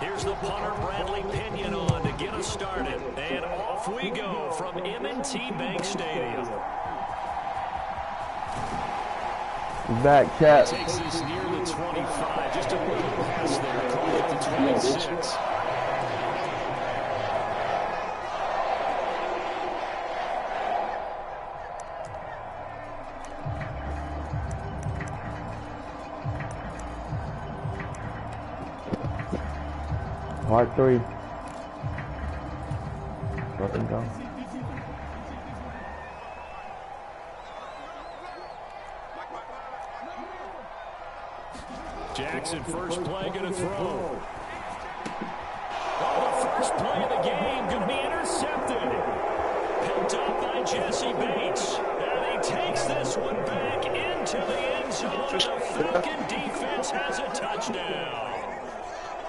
Here's the punter, Bradley Pinion, on to get us started. And off we go from M&T Bank Stadium. Back, Cap. Takes this near the 25, just a little past there, call it the 26. Part 3. Let them go. Jackson, first play, going to throw. Oh, the first play of the game going to be intercepted. Picked up by Jesse Bates. And he takes this one back into the end zone. The Falcon defense has a touchdown.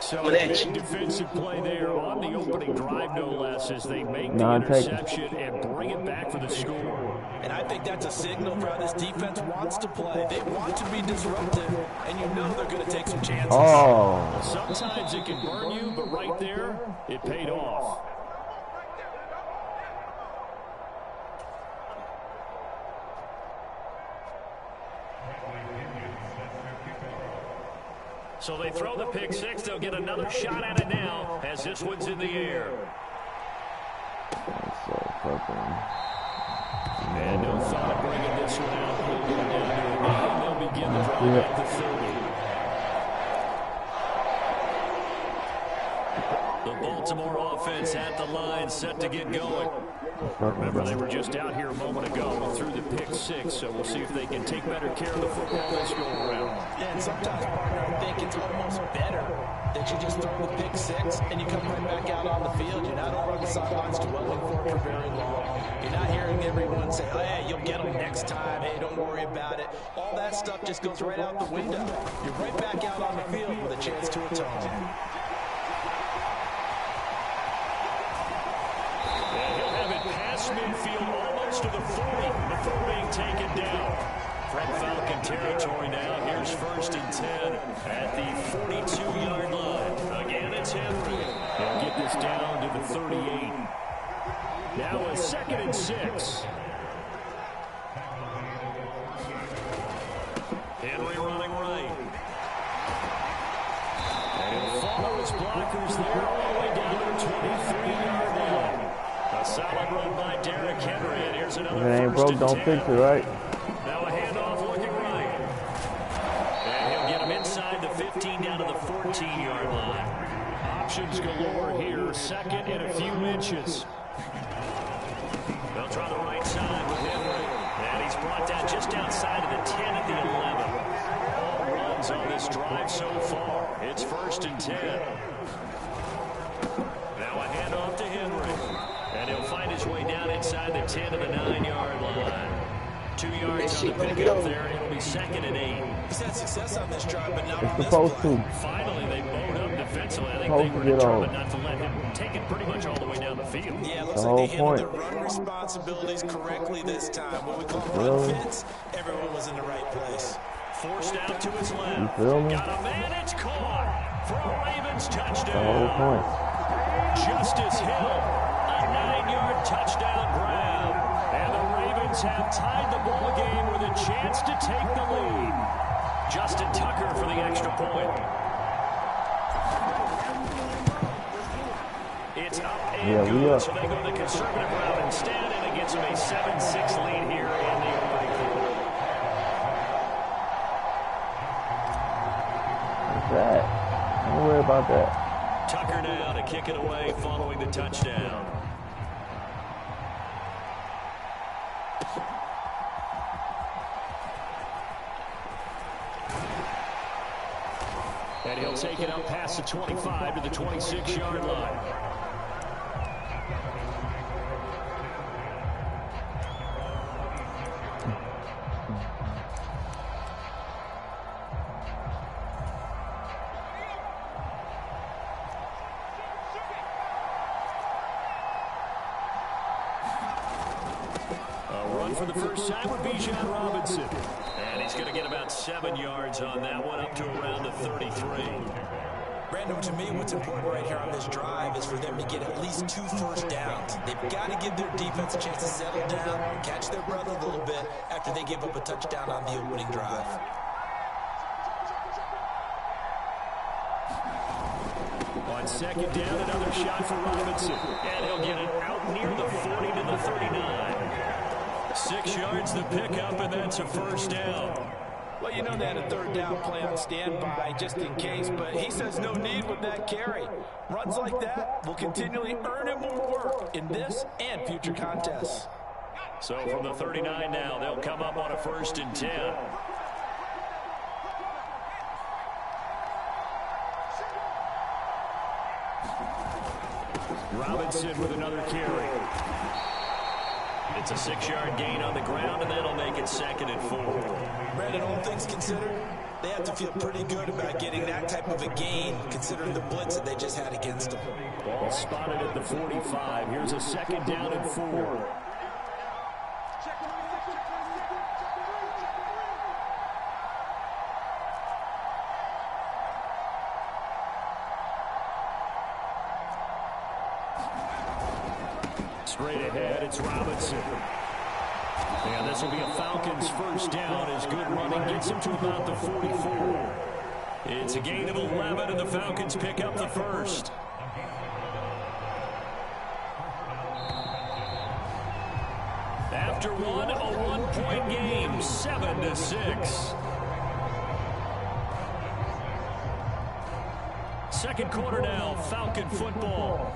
So a big defensive play there on the opening drive, no less, as they make the interception and bring it back for the score. And I think that's a signal for how this defense wants to play. They want to be disruptive, and you know they're going to take some chances. Oh. Sometimes it can burn you, but right there, it paid off. So they throw the pick six. They'll get another shot at it now as this one's in the air. That's so fucking... And no thought of bringing this one out. They'll begin the drive at the 30. The Baltimore offense at the line, set to get going. Remember, they were just out here a moment ago and threw the pick six, so we'll see if they can take better care of the football this go around. And sometimes, partner, I think it's almost better that you just throw the pick six and you come right back out on the field. You're not over on the sidelines dwelling for it for very long. You're not hearing everyone say, oh, hey, you'll get them next time. Hey, don't worry about it. All that stuff just goes right out the window. You're right back out on the field with a chance to atone. Midfield almost to the 40 before being taken down. From Falcon territory now, here's 1st and 10 at the 42-yard line. Again, it's Henry. He'll get this down to the 38. Now a 2nd and 6. Henry running right. And he'll follow his blockers there all the way down to the 23-yard line. A solid run by Derrick Henry, and here's another. If it ain't broke, don't fix it, right? Now a handoff looking right. And he'll get him inside the 15 down to the 14-yard line. Options galore here, 2nd and a few inches. They'll try the right side with Henry. And he's brought down just outside of the 10 at the 11. All runs on this drive so far. It's 1st and 10. Now a handoff to Henry. And he'll find his way down inside the 10 to the 9-yard line. 2 yards on the pickup there. It'll be 2nd and 8. He's had success on this drive, but not on this supposed one. to. Finally, they bowed up defensively. I think they were determined not to let him take it pretty much all the way down the field. Yeah, it looks like they handled their run responsibilities correctly this time. When we call run fits, everyone was in the right place. Forced out to his left. Got a man, it's caught for a Ravens touchdown. The whole point. Justice Hill, a 9-yard touchdown grab. And the Ravens have tied the ball game with a chance to take the lead. Justin Tucker for the extra point. It's up and good, so they go the conservative route instead, and it gets them a 7-6 lead here in the opening quarter. What's that? Don't worry about that. Tucker now to kick it away following the touchdown. And he'll take it up past the 25 to the 26-yard line. For the first time with Bijan Robinson. And he's going to get about 7 yards on that one, up to around the 33. Brandon, And to me, what's important right here on this drive is for them to get at least 2 first downs. They've got to give their defense a chance to settle down and catch their breath a little bit after they give up a touchdown on the opening drive. On second down, another shot for Robinson. And he'll get it out near the 40 to the 39. 6 yards the pickup, and that's a first down. Well, you know they had a third down play on standby just in case, but he says no need with that carry. Runs like that will continually earn him more work in this and future contests. So from the 39 now, they'll come up on a 1st and 10. Robinson with another carry. It's a 6-yard gain on the ground, and that'll make it 2nd and 4. Brandon, all things considered, they have to feel pretty good about getting that type of a gain, considering the blitz that they just had against them. Ball spotted at the 45. Here's a 2nd down and 4. Straight ahead, it's Robinson. And this will be a Falcons 1st down as good running gets him to about the 44. It's a gain of 11, and the Falcons pick up the 1st. After one, a 1-point game, 7-6. Second quarter now, Falcon football,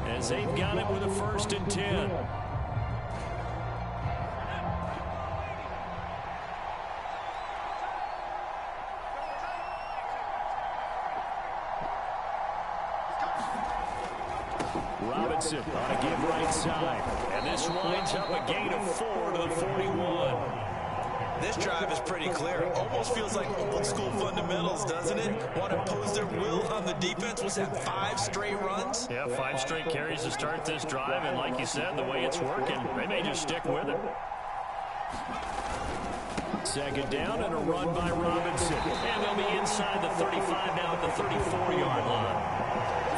as they've got it with a 1st and 10. Robinson on a give right side. And this winds up a gain of 4 to the 41. This drive is pretty clear. Almost feels like old school fundamentals, doesn't it? Want to impose their will on the defense. Was that 5 straight runs? Yeah, 5 straight carries to start this drive. And like you said, the way it's working, they may just stick with it. 2nd down and a run by Robinson. And they'll be inside the 35 now at the 34-yard line.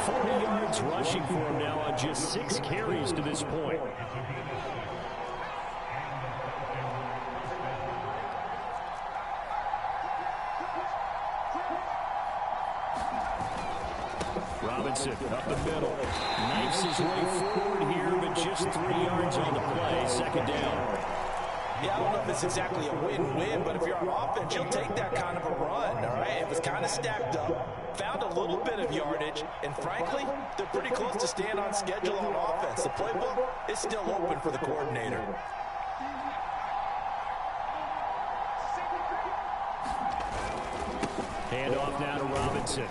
40 yards rushing for him now on just 6 carries to this point. Robinson up the middle. Knifes his way forward here, but just 3 yards on the play. 2nd down. Yeah, I don't know if it's exactly a win-win, but if you're on offense, you'll take that kind of a run, all right? It was kind of stacked up, found a little bit of yardage, and frankly, they're pretty close to staying on schedule on offense. The playbook is still open for the coordinator. Handoff now to Robinson.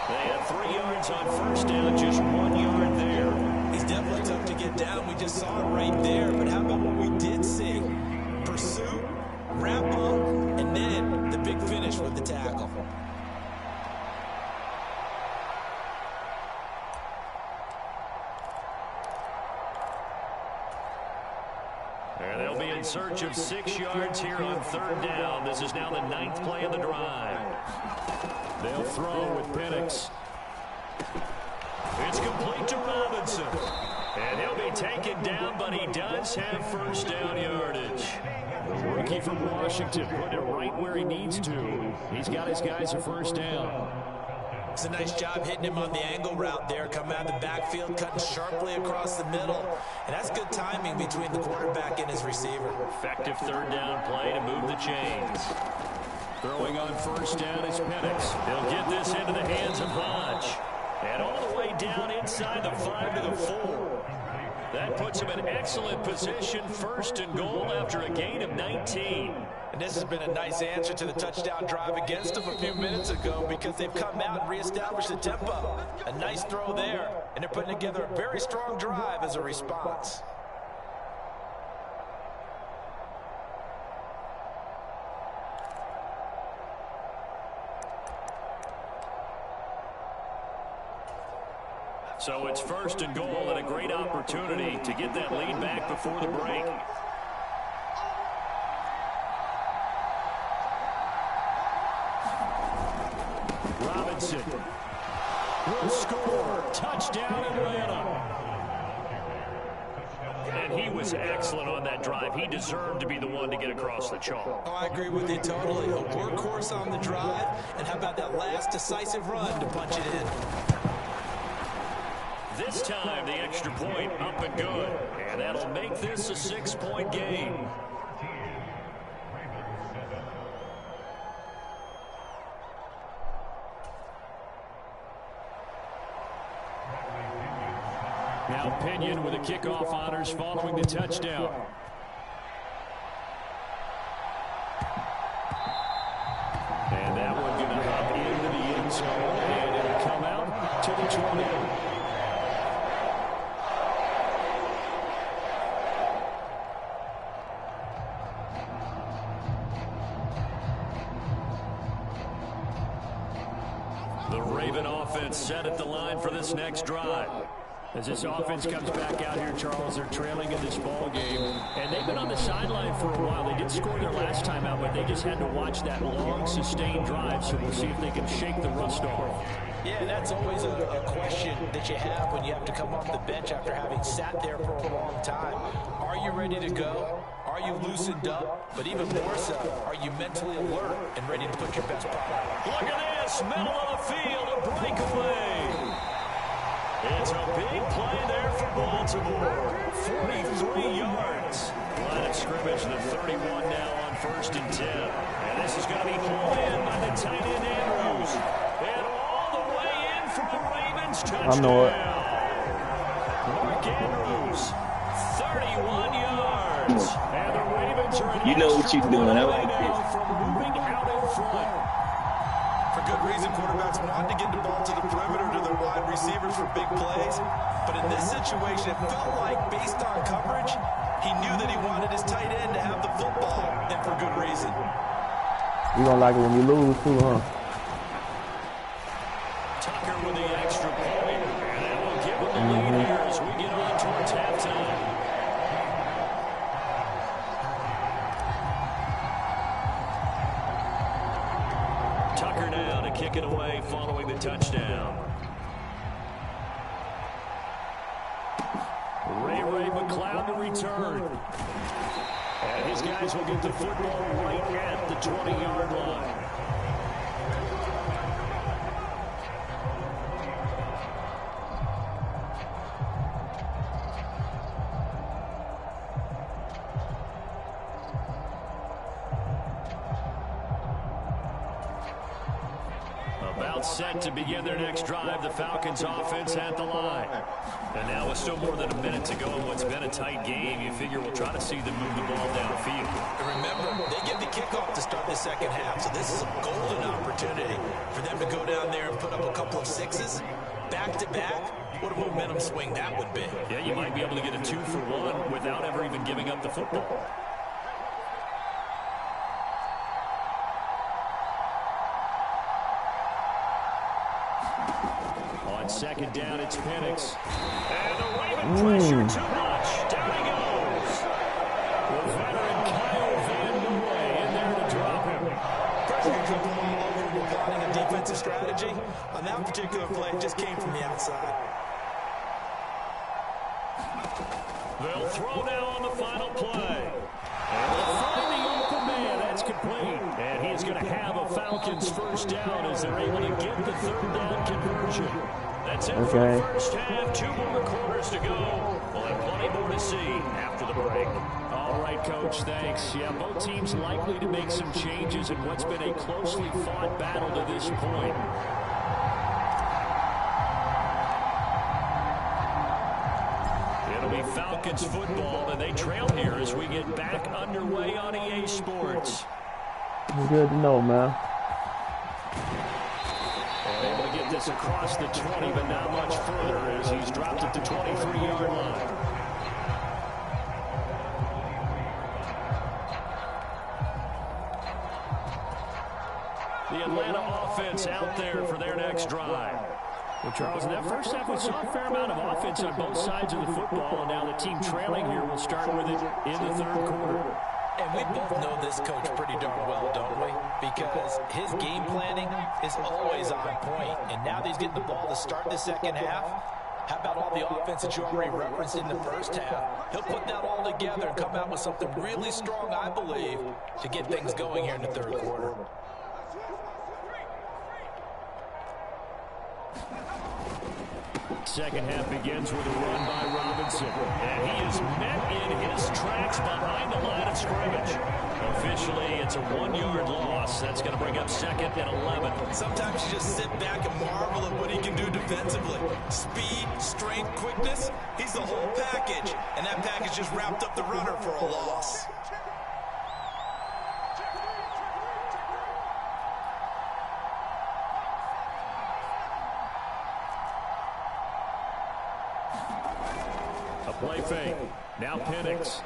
They have 3 yards on 1st down, just 1 yard there. He's definitely tough to get down. We just saw it right there. But how about what we did see? Pursuit, wrap up, and then the big finish with the tackle. And they'll be in search of 6 yards here on 3rd down. This is now the 9th play of the drive. They'll throw with Penix. It's complete to Robinson. And he'll be taken down, but he does have 1st down yardage. The rookie from Washington putting it right where he needs to. He's got his guys a 1st down. It's a nice job hitting him on the angle route there, coming out of the backfield, cutting sharply across the middle. And that's good timing between the quarterback and his receiver. Effective 3rd down play to move the chains. Throwing on 1st down is Penix. He'll get this into the hands of Hodge. And all the way down inside the 5 to the 4. That puts him in excellent position, 1st and goal after a gain of 19. And this has been a nice answer to the touchdown drive against them a few minutes ago because they've come out and reestablished the tempo. A nice throw there, and they're putting together a very strong drive as a response. So it's 1st and goal and a great opportunity to get that lead back before the break. Robinson will score. Touchdown, Atlanta. And he was excellent on that drive. He deserved to be the one to get across the chalk. Oh, I agree with you totally. A workhorse on the drive. And how about that last decisive run to punch it in? This time, the extra point up and good. And that'll make this a 6-point game. Now Pinion with the kickoff honors following the touchdown. And that one going to hop into the end zone, and it'll come out to the 20. The Raven offense set at the line for this next drive. As this offense comes back out here, Charles, they're trailing in this ball game. And they've been on the sideline for a while. They did score their last time out, but they just had to watch that long, sustained drive. So we'll see if they can shake the rust off. Yeah, that's always a question that you have when you have to come off the bench after having sat there for a long time. Are you ready to go? Are you loosened up? But even more so, are you mentally alert and ready to put your best product? Look at this, middle of the field, a breakaway. It's a big play there for Baltimore. 43 yards. Line of scrimmage, the 31 now on 1st and 10. And this is going to be hauled in by the tight end Andrews. And all the way in for the Ravens touchdown. I know it. Mark Andrews, 31 yards. And the Ravens are in you know what you're doing. I like now this. from moving out in front. For good reason, quarterbacks want to get the ball to the perimeter to their wide receivers for big plays. But in this situation, it felt like, based on coverage, he knew that he wanted his tight end to have the football, and for good reason. You don't like it when you lose, too, huh? Tucker with the extra point, and that will give him the lead here as we get on towards halftime. Tucker now to kick it away following the touchdown. Ray McLeod to return. And his guys will get the football right at the 20-yard line. About set to begin their next drive, the Falcons offense at the line. And now with still more than a minute to go in what's been a tight game, you figure we'll try to see them move the ball downfield. And remember, they get the kickoff to start the second half, so this is a golden opportunity for them to go down there and put up a couple of sixes back-to-back. What a momentum swing that would be. Yeah, you might be able to get a 2-for-1 without ever even giving up the football. On second down, it's Penix. And the Raven pressure too much. Down he goes. The veteran Kyle Van Noy in there to drop him. Pressure control all over when plotting a defensive strategy. On that particular play, it just came from the outside. They'll throw now on the final play. And they'll find the open man. That's complete. And he's going to have a Falcons first down as they're able to get the third down conversion. That's it for the first half. 2 more quarters to go. We'll have plenty more to see after the break. All right, Coach, thanks. Yeah, both teams likely to make some changes in what's been a closely fought battle to this point. It'll be Falcons football, and they trail here as we get back underway on EA Sports. Good to know, man. Able to get this across the 20, but not much further as he's dropped at the 23-yard line. The Atlanta offense out there for their next drive. Well, Charles, in that first half, we saw a fair amount of offense on both sides of the football, and now the team trailing here will start with it in the third quarter. And we both know this coach pretty darn well, don't we? Because his game planning is always on point. And now that he's getting the ball to start the second half, how about all the offense that you already referenced in the first half? He'll put that all together and come out with something really strong, I believe, to get things going here in the third quarter. Second half begins with a run by Robinson. And he is met in his tracks behind the line of scrimmage. Officially, it's a 1-yard loss. That's going to bring up 2nd and 11. Sometimes you just sit back and marvel at what he can do defensively. Speed, strength, quickness, he's the whole package. And that package just wrapped up the runner for a loss. Play fake. Now Penix.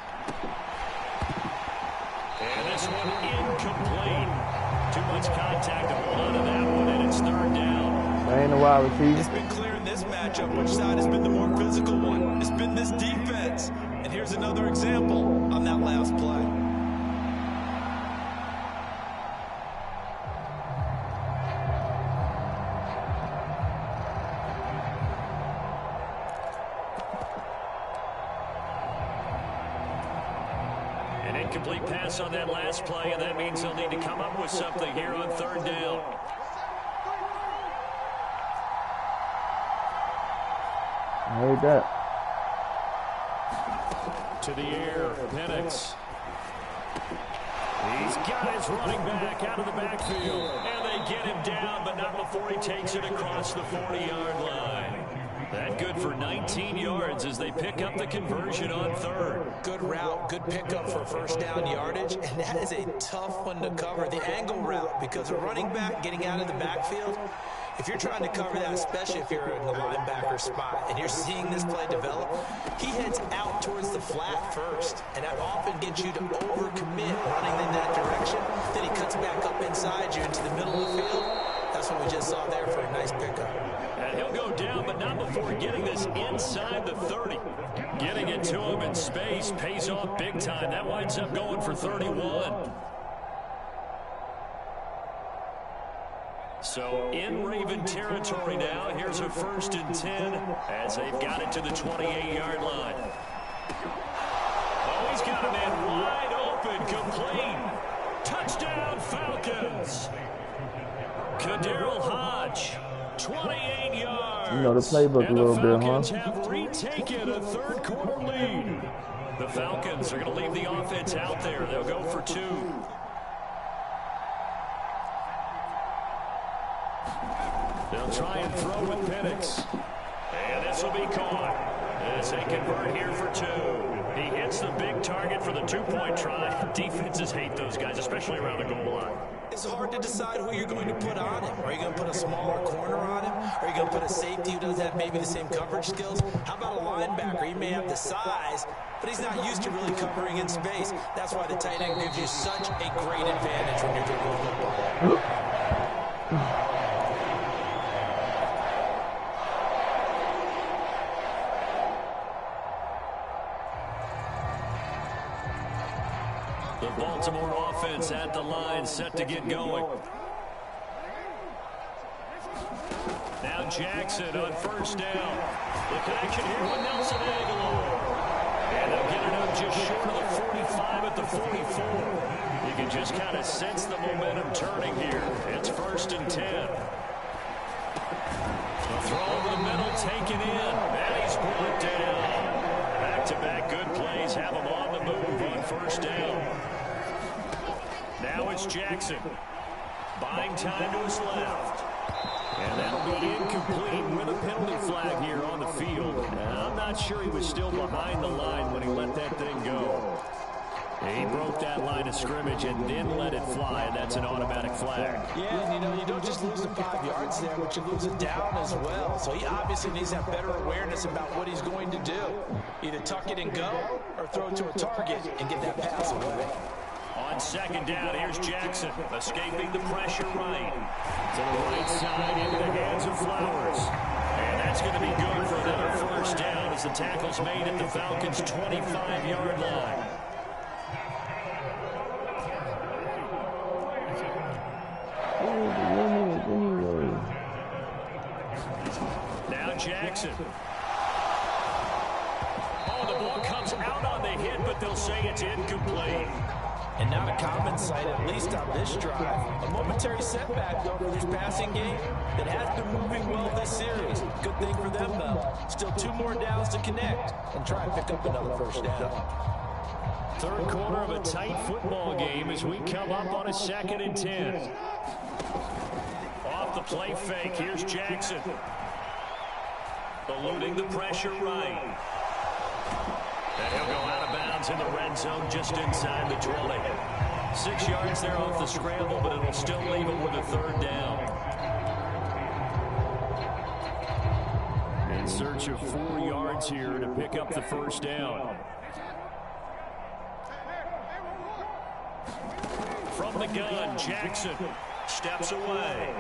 And this one incomplete. Too much contact to hold on to that one, and it's 3rd down. That ain't a wide receiver. It's been clear in this matchup which side has been the more physical one. It's been this defense. And here's another example on that last play. Incomplete pass on that last play, and that means they'll need to come up with something here on 3rd down. I heard that. To the air, Penix. He's got his running back out of the backfield, and they get him down, but not before he takes it across the 40-yard line. That good for 19 yards as they pick up the conversion on 3rd. Good route, good pickup for 1st down yardage, and that is a tough one to cover, the angle route, because a running back getting out of the backfield, if you're trying to cover that, especially if you're in the linebacker spot, and you're seeing this play develop, he heads out towards the flat first, and that often gets you to overcommit running in that direction. Then he cuts back up inside you into the middle of the field. That's what we just saw there for a nice pickup. And he'll go down, but not before getting this inside the 30. Getting it to him in space pays off big time. That winds up going for 31. So in Raven territory now, here's a 1st and 10 as they've got it to the 28-yard line. Oh, he's got a man wide open, complete. Touchdown, Falcons. Kadarrell Hodge, 28 yards. You know the playbook a little bit, huh? And the Falcons have retaken a 3rd quarter lead. The Falcons are going to leave the offense out there. They'll go for 2. They'll try and throw with Penix. And this will be caught as they convert here for 2. He hits the big target for the 2-point try. Defenses hate those guys, especially around the goal line. It's hard to decide who you're going to put on him. Are you going to put a smaller corner on him? Are you going to put a safety who doesn't have maybe the same coverage skills? How about a linebacker? He may have the size, but he's not used to really covering in space. That's why the tight end gives you such a great advantage when you're throwing football. The Baltimore offense at the line, set to get going. Now Jackson on 1st down. The connection here with Nelson Aguilar. And they'll get it up just short of the 45 at the 44. You can just kind of sense the momentum turning here. It's 1st and 10. The throw over the middle, taken in. And he's brought down. Back-to-back good plays have him on the move on 1st down. Now it's Jackson. Buying time to his left. And that'll be incomplete with a penalty flag here on the field. Now, I'm not sure he was still behind the line when he let that thing go. He broke that line of scrimmage and then let it fly, and that's an automatic flag. Yeah, and you know, you don't just lose the 5 yards there, but you lose it down as well. So he obviously needs to have better awareness about what he's going to do. Either tuck it and go, or throw it to a target and get that pass away. On 2nd down, here's Jackson, escaping the pressure right. To the right side, into the hands of Flowers. And that's going to be good for another 1st down as the tackle's made at the Falcons' 25-yard line. Jackson. Oh, the ball comes out on the hit, but they'll say it's incomplete. And not a common sight, at least on this drive. A momentary setback, though, for this passing game that has been moving well this series. Good thing for them, though. Still 2 more downs to connect and try and pick up another first down. Third quarter of a tight football game as we come up on a 2nd and 10. Off the play fake, here's Jackson. Eluding the pressure right. And he'll go out of bounds in the red zone just inside the 20. 6 yards there off the scramble, but it'll still leave him with a 3rd down. In search of 4 yards here to pick up the first down. From the gun, Jackson steps away.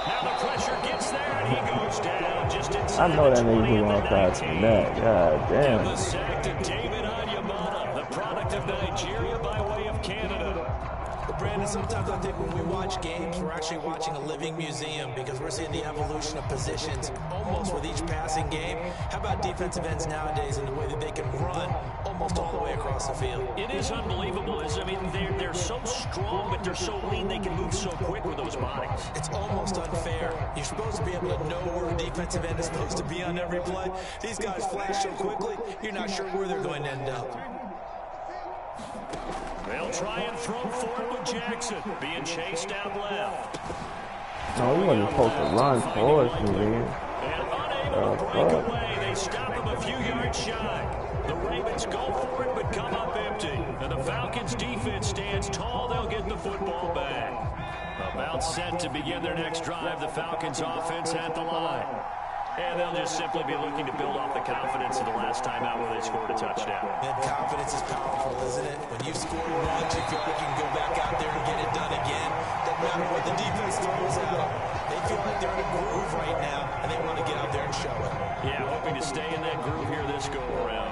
Now the pressure gets there, and he goes down just inside. I know that the nigga 20 was on fast from that. God damn. The sack to David Onyemata, the product of Nigeria by way of Canada. Brandon, sometimes I think when we watch games, we're actually watching a living museum because we're seeing the evolution of positions almost with each passing game. How about defensive ends nowadays and the way that they can run almost all the way across the field? It is unbelievable, isn't it? I mean, they're so strong, but they're so lean they can move so quick with those bodies. It's almost unfair. You're supposed to be able to know where a defensive end is supposed to be on every play. These guys flash so quickly, you're not sure where they're going to end up. They'll try and throw forward with Jackson, being chased out left. No, he wasn't supposed to run towards me, man. And unable to break away, they stop him a few yards shy. The Ravens go for it, but come up empty. And the Falcons' defense stands tall. They'll get the football back. About set to begin their next drive, the Falcons' offense at the line. And they'll just simply be looking to build off the confidence of the last time out where they scored a touchdown. And confidence is powerful, isn't it? When you've scored once, you feel like you can go back out there and get it done again. Doesn't matter what the defense throws at them. They feel like they're in a groove right now, and they want to get out there and show it. Yeah, hoping to stay in that groove here this go-around.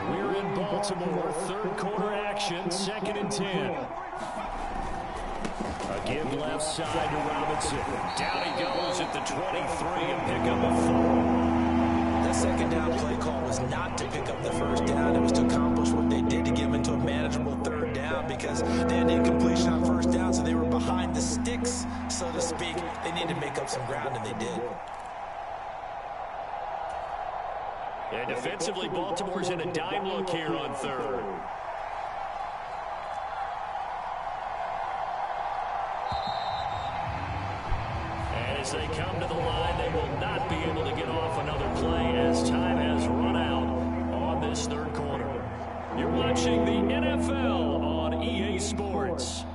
We're in Baltimore, third quarter action, 2nd and 10. A give left side to Robinson. Down he goes at the 23 and pick up a 4. That second down play call was not to pick up the first down. It was to accomplish what they did to get them into a manageable 3rd down because they had incompletion on 1st down, so they were behind the sticks, so to speak. They needed to make up some ground, and they did. And defensively, Baltimore's in a dime look here on 3rd. As they come to the line, they will not be able to get off another play as time has run out on this 3rd quarter. You're watching the NFL on EA Sports.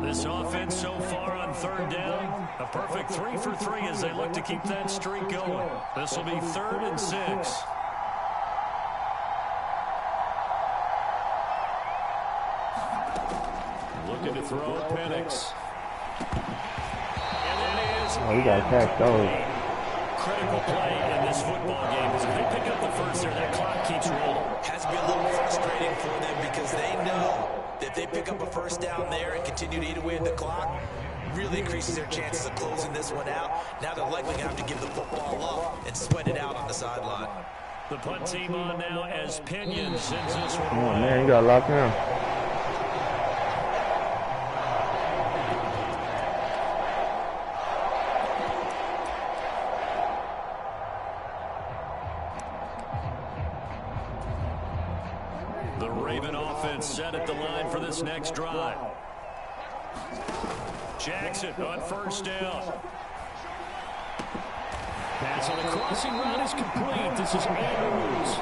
This offense so far on 3rd down, a perfect 3 for 3 as they look to keep that streak going. This will be 3rd and 6. Looking to throw Penix. Oh, you gotta catch those. Critical play in this football game is if they pick up the first there, that clock keeps rolling. Has to be a little frustrating for them because they know that if they pick up a first down there and continue to eat away at the clock, really increases their chances of closing this one out. Now they're likely going to have to give the football up and sweat it out on the sideline. The punt team on now as Pinion sends this one. Oh, man, you got locked down. The Raven offense set at the line for this next drive. Jackson on 1st down. Pass on the crossing route is complete. This is Andrews.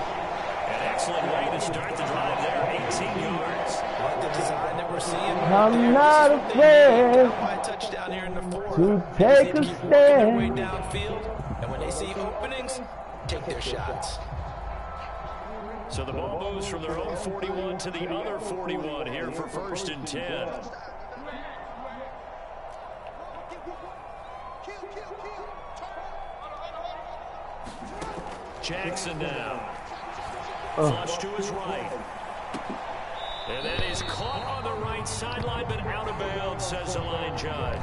An excellent way to start the drive there, 18 yards. Like the design that we're seeing. I'm not afraid Touchdown here in the 4th. to take a stand. Way downfield, and when they see openings, take their shots. So the ball moves from their own 41 to the other 41 here for 1st and 10. Jackson now. Flush to his right. And that is caught on the right sideline, but out of bounds, says the line judge.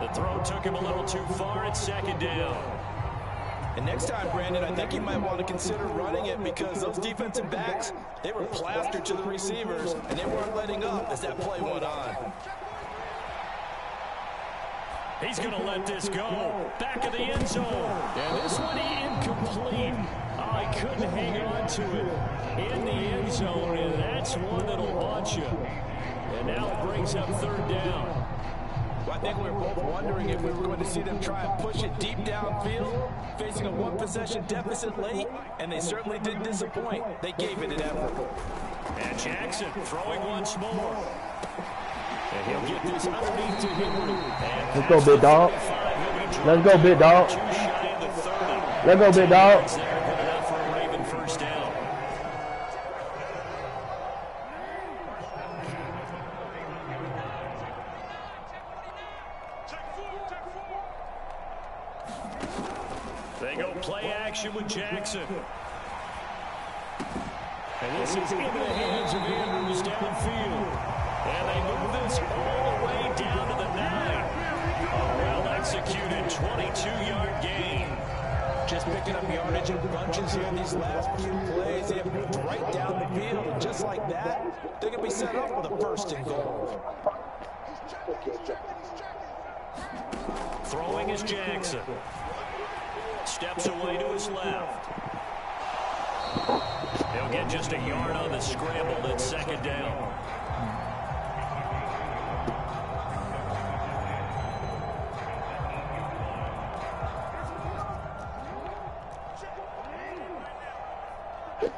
The throw took him a little too far. It's second down. And next time, Brandon, I think you might want to consider running it because those defensive backs, they were plastered to the receivers, and they weren't letting up as that play went on. He's going to let this go. Back of the end zone. And this one incomplete. Oh, he couldn't hang on to it in the end zone, and that's one that'll haunt you. And now it brings up third down. Well, I think we were both wondering if we were going to see them try and push it deep downfield, facing a one-possession deficit late, and they certainly didn't disappoint. They gave it an effort. And Jackson throwing once more. And he'll get this underneath to Henry. Let's go, big dog. Let's go, big dog. Let's go, big dog. Good enough for a Raven first down. They go play action with Jackson. And this is into the hands of Andrews downfield. And they move this all the way down to the 9. A well-executed 22-yard gain. Just picking up yardage in bunches here in these last few plays. They have moved right down the field, and just like that, they're going to be set up with a first and goal. Throwing is Jackson. Steps away to his left. He'll get just a yard on the scramble. That's second down.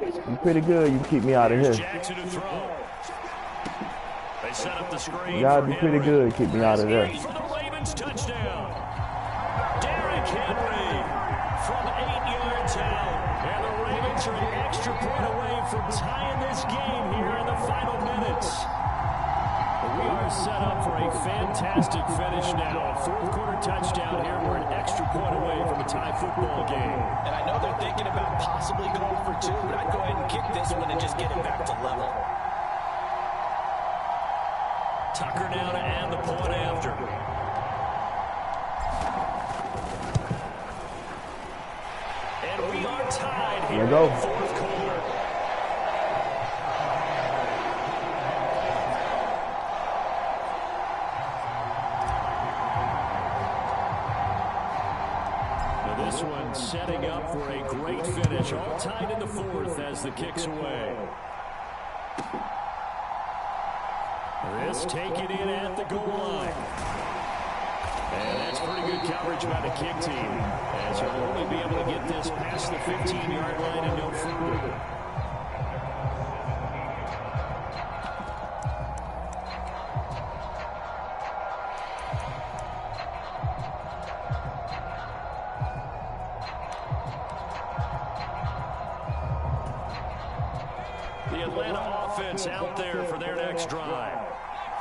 You're pretty good. You keep me out of here. Jackson to throw. They set up the screen. You gotta be pretty good. Keep me out of there. For the Ravens touchdown. Derrick Henry from 8 yards out. And the Ravens are an extra point away from tying this game here in the final minutes. We are set up for a fantastic finish now. A fourth-quarter touchdown here. We're an extra point away from a tie football game. And I know they're thinking about possibly going for 2, but I'd go ahead and kick this one and just get it back to level. Tucker now to add the point after. And we are tied here in the fourth quarter. This one setting up for a great finish. All tied in the fourth as the kick's away. This taken in at the goal line. And that's pretty good coverage by the kick team, as he'll only be able to get this past the 15-yard line and no further. Out there for their next drive.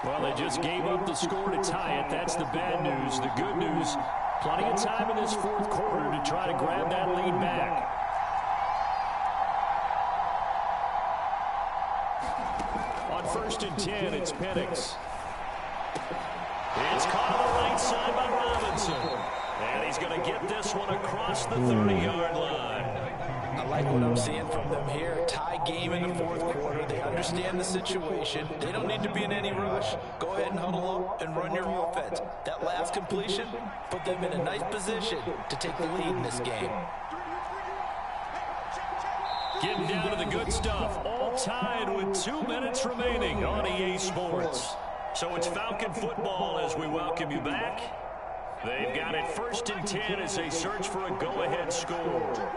Well, they just gave up the score to tie it. That's the bad news. The good news, plenty of time in this fourth quarter to try to grab that lead back. On 1st and 10, it's Penix. It's caught on the right side by Robinson. And he's going to get this one across the 30-yard line. I like what I'm seeing from them here. Tie game in the fourth quarter. They understand the situation. They don't need to be in any rush. Go ahead and huddle up and run your offense. That last completion put them in a nice position to take the lead in this game. Getting down to the good stuff. All tied with 2 minutes remaining on EA Sports. So it's Falcon football as we welcome you back. They've got it 1st and 10 as they search for a go-ahead score.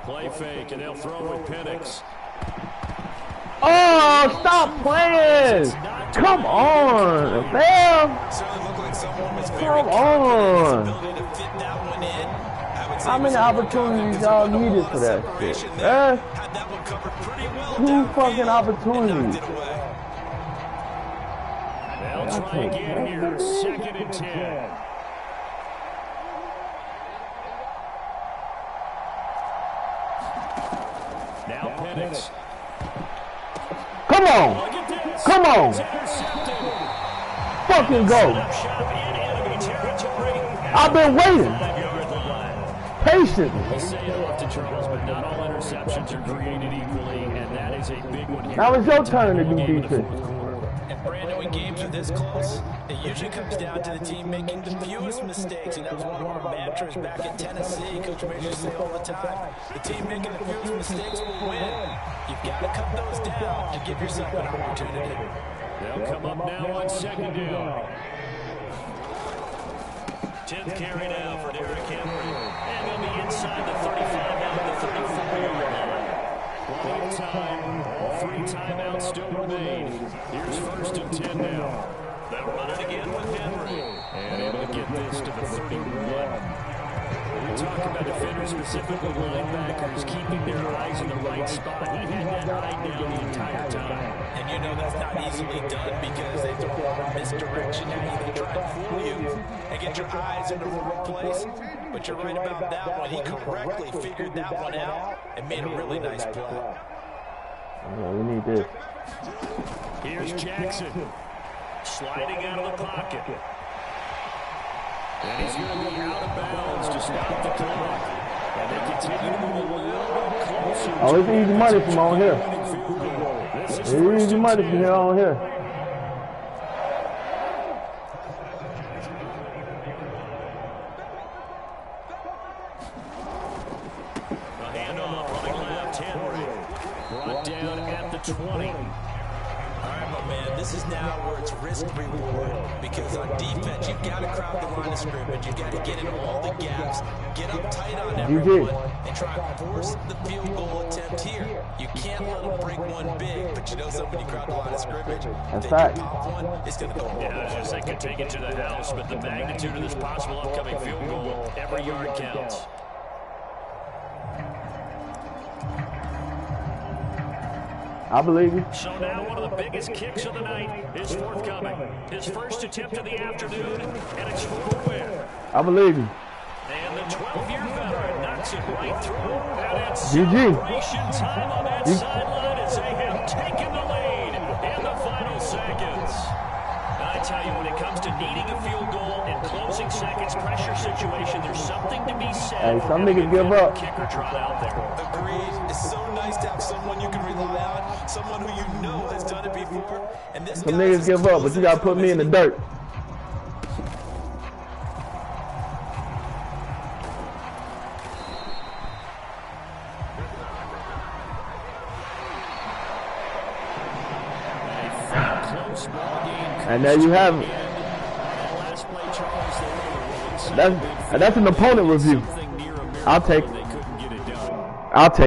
Play fake, and they'll throw with Penix. Oh, stop playing! Come on, man! Come on! How many opportunities y'all needed for that shit? Eh? 2 fucking opportunities. They'll try again here, 2nd and 10. minutes. Come on. Look at this. Come on. It's intercepted. Fucking Set go. up shop in enemy territory. I've been waiting 5-yard line. patiently. We say it often, Charles, but not all interceptions are created equally, and that is a big one here. Now it's your turn to do defense. And Brandon, when games are this close, it usually comes down to the team making the fewest mistakes, and that was one of our mantras back in Tennessee. Coach Major used to say all the time, the team making the fewest mistakes will win. You've got to cut those down to give yourself an opportunity. They'll come up now on 2nd down. 10th carry now for Derrick Henry. And he'll be inside the 35 down to the 34-yard line. Plenty of time. All 3 timeouts still remain. Here's 1st and 10 now. They'll run it again with Henry. And able to get this to the 31. We talk about defenders, specifically linebackers, keeping their eyes in the right spot. He had that eye down the entire time. And you know that's not easily done because they throw a lot of misdirection at you. They try to fool you and get your eyes in the wrong place. But you're right about that one. He correctly figured that one out and made a really nice play. Yeah, we need this. Here's Jackson. Sliding out of the pocket. And he's going to be out of bounds to stop the clock. And they continue to move a little bit closer. Oh, it's easy money from on here. It's easy money from here on here. A handoff, running left, Henry. Brought down at the 20. All right, my man, this is now where it's risk-reward because on defense, you've got to crowd the line of scrimmage. You've got to get in all the gaps, get up tight on everyone, and try to force the field goal attempt here. You can't let them break one big, but you know something, when you crowd the line of scrimmage, That's if fact. they pop one, it's going to go Yeah, I was just saying, could take it to the house, but the magnitude of this possible upcoming field goal, every yard counts. I believe you. So now one of the biggest kicks of the night is forthcoming. His first attempt of the afternoon, and it's for the win. I believe you. And the 12-year veteran knocks it right through. And it's GG. celebration time on that sideline as they have taken the lead in the final seconds. And I tell you, when it comes to needing a field goal in closing seconds, pressure situation, there's something to be said. Hey, for some having niggas give a up. kicker trot out there. Agreed. It's so nice to have someone you can rely on, someone who you know has done it before. And this Some guy niggas is give up, but you gotta put me in the dirt. And there you have it. That's an opponent review. I'll take it. I'll take it.